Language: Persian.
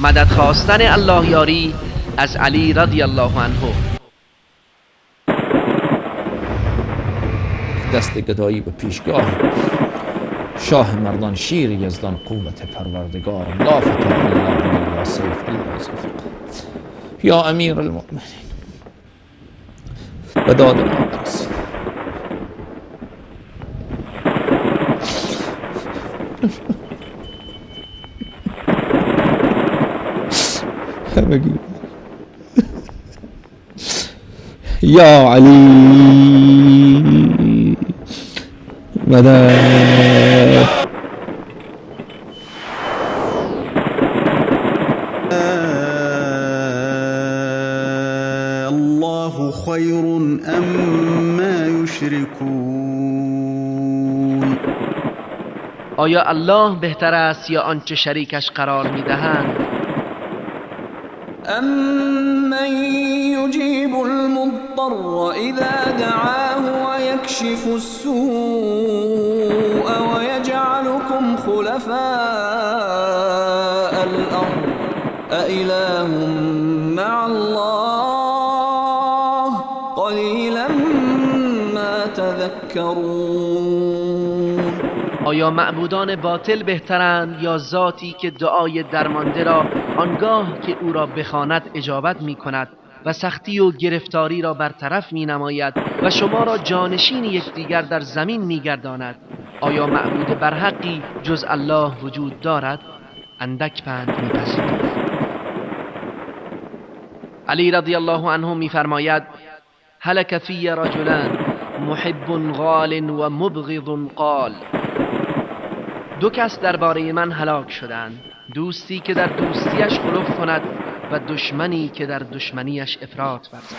مدد خواستن الله یاری از علی رضی الله عنه. دست گدایی به پیشگاه شاه مردان، شیر یزدان، قوت پروردگار، لا فتح الله یا سیف الا زفق. یا امیر المؤمنین به داد ما برس. همگی یا علی مدد. الله خیر اما یشرکون. آیا الله بهتر است یا آنچه شریکش قرار میدهند؟ أَمَّن يُجِيبُ الْمُضْطَرَّ إِذَا دَعَاهُ وَيَكْشِفُ السُّوءَ وَيَجْعَلُكُمْ خُلَفَاءَ الْأَرْضِ أَإِلَٰهٌ مَّعَ اللَّهِ قَلِيلًا مَّا تَذَكَّرُونَ. آیا معبودان باطل بهترند یا ذاتی که دعای درمانده را آنگاه که او را بخواند اجابت می کند و سختی و گرفتاری را برطرف می نماید و شما را جانشین یکدیگر در زمین می گرداند؟ آیا معبود برحقی جز الله وجود دارد؟ اندک پند می پذیرید. علی رضی الله عنه می فرماید: هلک فی رجلان محب غال و مبغض قال. دو کس درباره من هلاک شدند، دوستی که در دوستیش خلف کند و دشمنی که در دشمنیش افراط ورزد.